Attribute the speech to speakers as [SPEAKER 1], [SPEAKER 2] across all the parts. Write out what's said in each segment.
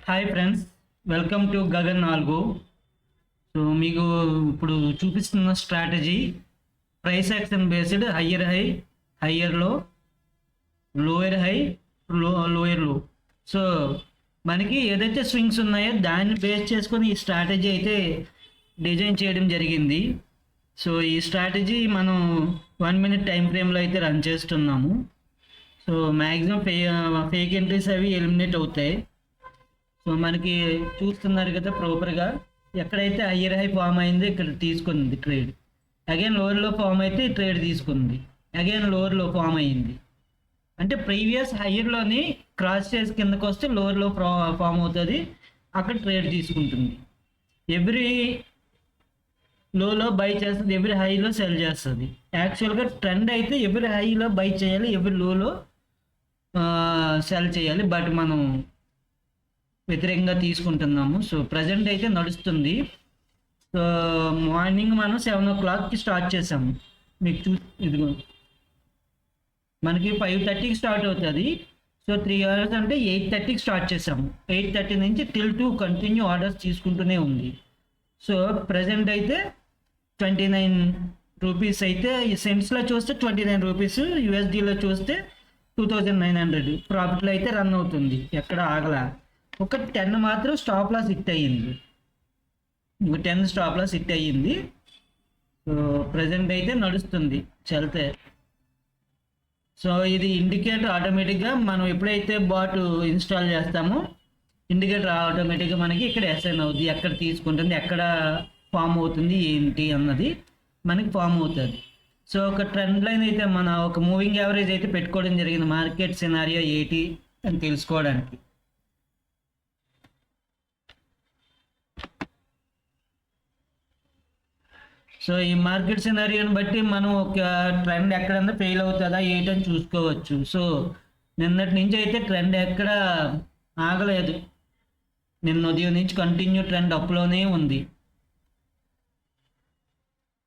[SPEAKER 1] Hi friends, welcome to Gagan నాలుగు. So మీకు ఇప్పుడు చూపిస్తున్న strategy price action based higher high, higher లో, లోయర్ హై, లోయర్ లో. సో మనకి ఏదైతే స్వింగ్స్ ఉన్నాయో దాన్ని బేస్ చేసుకొని ఈ స్ట్రాటజీ అయితే డిజైన్ చేయడం జరిగింది. సో ఈ స్ట్రాటజీ మనం 1 minute టైం ఫ్రేమ్లో అయితే రన్ చేస్తున్నాము. సో మ్యాక్సిమం ఫేక్ ఎంట్రీస్ అవి ఎలిమినేట్ అవుతాయి. సో మనకి చూస్తున్నారు కదా ప్రాపర్గా ఎక్కడైతే హయ్యర్ హై ఫామ్ అయిందో ఇక్కడ తీసుకుంది ట్రేడ్, అగైన్ లోవర్లో ఫామ్ అయితే ట్రేడ్ తీసుకుంది, అగైన్ లోవర్లో ఫామ్ అయ్యింది. అంటే ప్రీవియస్ హయ్యర్లోని క్రాస్ చేసి కిందకు వస్తే లోవర్లో ఫామ్ అవుతుంది, అక్కడ ట్రేడ్ తీసుకుంటుంది. ఎవ్రీ లోలో బై చేస్తుంది, ఎవ్రీ హైలో సెల్ చేస్తుంది. యాక్చువల్గా ట్రెండ్ అయితే ఎవ్రీ హైలో బై చేయాలి, ఎవ్రీ లోలో సెల్ చేయాలి. బట్ మనం వ్యతిరేకంగా తీసుకుంటున్నాము. సో ప్రజెంట్ అయితే నడుస్తుంది. సో మార్నింగ్ మనం 7 o'clockకి స్టార్ట్ చేసాము. మీకు ఇదిగో మనకి 5:30కి స్టార్ట్ అవుతుంది. సో 3 hours అంటే 8:30కి స్టార్ట్ చేసాము. 8:30 నుంచి till 2 కంటిన్యూ ఆర్డర్స్ తీసుకుంటూనే ఉంది. సో ప్రజెంట్ అయితే 29 రూపీస్ అయితే ఈ సెంట్స్లో చూస్తే 29 రూపీస్, యూఎస్డీలో చూస్తే 2900 ప్రాఫిట్లో అయితే రన్ అవుతుంది, ఎక్కడ ఆగలా. ఒక 10 మాత్రం స్టాప్ లాస్ హిట్ అయ్యింది, ఇంకో 10 స్టాప్ లాస్ హిట్ అయ్యింది. సో ప్రజెంట్ అయితే నడుస్తుంది చల్తే. సో ఇది ఇండికేటర్ ఆటోమేటిక్గా మనం ఎప్పుడైతే బాట్ ఇన్స్టాల్ చేస్తామో ఇండికేటర్ ఆటోమేటిక్గా మనకి ఇక్కడ అసైన్ అవుతుంది, ఎక్కడ తీసుకుంటుంది, ఎక్కడ ఫామ్ అవుతుంది ఏంటి అన్నది మనకి ఫామ్ అవుతుంది. సో ఒక ట్రెండ్ లైన్ అయితే మన ఒక మూవింగ్ యావరేజ్ అయితే పెట్టుకోవడం జరిగింది, మార్కెట్ సినారియో ఏంటి అని తెలుసుకోవడానికి. సో ఈ మార్కెట్ సినారియోని బట్టి మనం ఒక ట్రెండ్ ఎక్కడన్నా ఫెయిల్ అవుతుందా ఏంటని చూసుకోవచ్చు. సో నిన్నటి నుంచి అయితే ట్రెండ్ ఎక్కడ ఆగలేదు, నిన్న ఉదయం నుంచి కంటిన్యూ ట్రెండ్ అప్లోనే ఉంది.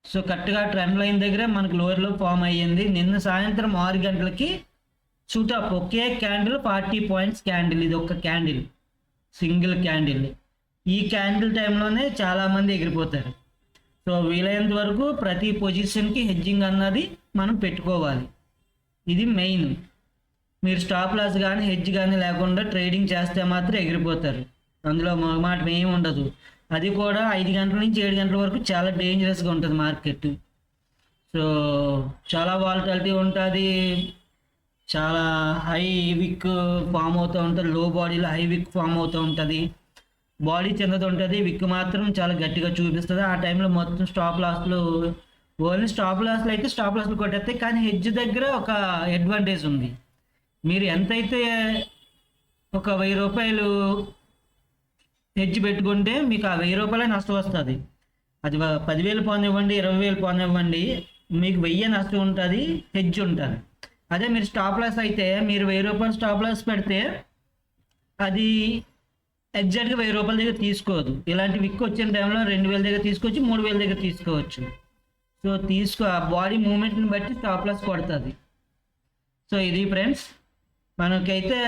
[SPEAKER 1] సో కరెక్ట్గా ట్రెండ్ లైన్ దగ్గర మనకు లోవర్లో ఫామ్ అయ్యింది. నిన్న సాయంత్రం 6 గంటలకి షూటప్, ఒకే క్యాండిల్ 40 points క్యాండిల్, ఇది ఒక క్యాండిల్, సింగిల్ క్యాండిల్. ఈ క్యాండిల్ టైంలోనే చాలామంది ఎగిరిపోతారు. సో వీలైనంత వరకు ప్రతి పొజిషన్కి హెడ్జింగ్ అన్నది మనం పెట్టుకోవాలి, ఇది మెయిన్. మీరు స్టాప్ లాస్ కానీ హెడ్జ్ కానీ లేకుండా ట్రేడింగ్ చేస్తే మాత్రం ఎగిరిపోతారు, అందులో మాట ఏమి ఉండదు. అది కూడా 5 గంటల నుంచి 7 గంటల వరకు చాలా డేంజరస్గా ఉంటుంది మార్కెట్. సో చాలా వాలటాలిటీ ఉంటుంది, చాలా హై విక్ ఫామ్ అవుతూ ఉంటుంది, లో బాడీలో హై విక్ ఫామ్ అవుతూ ఉంటుంది, బాడీ చెందుతుంటుంది, విక్ మాత్రం చాలా గట్టిగా చూపిస్తుంది. ఆ టైంలో మొత్తం స్టాప్ లాస్లు, ఓన్లీ స్టాప్ లాస్లు అయితే స్టాప్ లాస్లు కొట్టేస్తాయి. కానీ హెడ్జ్ దగ్గర ఒక అడ్వాంటేజ్ ఉంది, మీరు ఎంతైతే ఒక 1000 రూపాయలు హెడ్జ్ పెట్టుకుంటే మీకు ఆ 1000 రూపాయలే నష్టం వస్తుంది. అది 10,000 పోనివ్వండి, 20,000 పోనివ్వండి, మీకు 1000 నష్టం ఉంటుంది, హెడ్జ్ ఉంటుంది. అదే మీరు స్టాప్ లాస్ అయితే మీరు 1000 రూపాయలు స్టాప్ లాస్ పెడితే అది ఎగ్జాక్ట్గా 1000 రూపాయల దగ్గర తీసుకోదు. ఇలాంటి విక్ వచ్చిన టైంలో 2000 దగ్గర తీసుకోవచ్చు, 3000 దగ్గర తీసుకోవచ్చు. సో ఆ బాడీ మూమెంట్ని బట్టి స్టాప్ లాస్ కొడుతుంది. సో ఇది ఫ్రెండ్స్, మనకైతే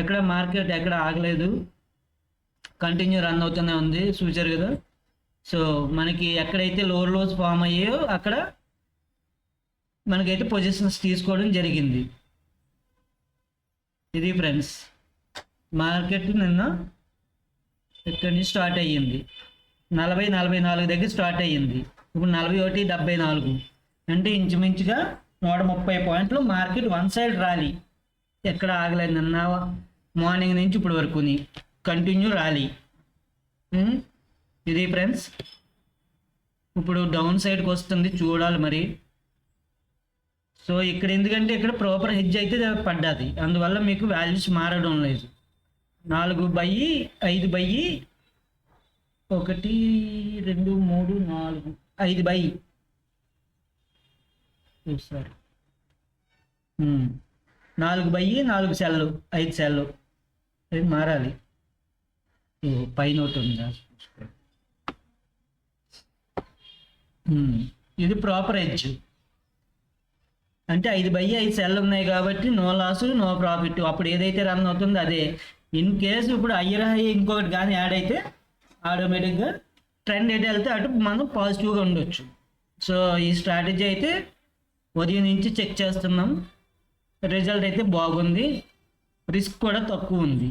[SPEAKER 1] ఎక్కడ మార్కెట్ ఎక్కడ ఆగలేదు, కంటిన్యూ రన్ అవుతూనే ఉంది, చూసారు కదా. సో మనకి ఎక్కడైతే లోవర్ లోస్ ఫామ్ అయ్యాయో అక్కడ మనకైతే పొజిషన్స్ తీసుకోవడం జరిగింది. ఇది ఫ్రెండ్స్, మార్కెట్ నిన్న ఇక్కడి నుంచి స్టార్ట్ అయ్యింది, 40-44 దగ్గర స్టార్ట్ అయ్యింది, ఇప్పుడు 41-74 అంటే ఇంచుమించుగా 130 పాయింట్లు మార్కెట్ వన్ సైడ్ ర్యాలీ, ఎక్కడ ఆగలేదు. నిన్న మార్నింగ్ నుంచి ఇప్పుడు వరకుని కంటిన్యూ ర్యాలీ. ఇది ఫ్రెండ్స్, ఇప్పుడు డౌన్ సైడ్కి వస్తుంది, చూడాలి మరి. సో ఇక్కడ ఎందుకంటే ఇక్కడ ప్రాపర్ హెడ్జ్ అయితే పడ్డది, అందువల్ల మీకు వాల్యూస్ మారడం లేదు. 4 by 5 by 1 2 3 4 5 by sorry 4 by 4 cell, 5 cell, అది మారాలి. పైన ఒకటి ఉందా, ఇది ప్రాపర్ హెడ్జ్ అంటే 5 బై 5 సెల్ ఉన్నాయి కాబట్టి నో లాస్ నో ప్రాఫిట్. అప్పుడు ఏదైతే రన్ అవుతుందో అదే. ఇన్ కేసు ఇప్పుడు హయ్యర్ హై ఇంకొకటి కానీ యాడ్ అయితే ఆటోమేటిక్గా ట్రెండ్ ఎటు వెళ్తే అటు మనం పాజిటివ్గా ఉండొచ్చు. సో ఈ స్ట్రాటజీ అయితే ఉదయం నుంచి చెక్ చేస్తున్నాం, రిజల్ట్ అయితే బాగుంది, రిస్క్ కూడా తక్కువ ఉంది.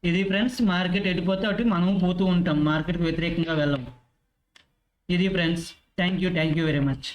[SPEAKER 1] ఇది ఫ్రెండ్స్, మార్కెట్ ఎడిపోతే అటు మనం పోతూ ఉంటాం, మార్కెట్కి వ్యతిరేకంగా వెళ్ళం. ఇది friends, thank you very much.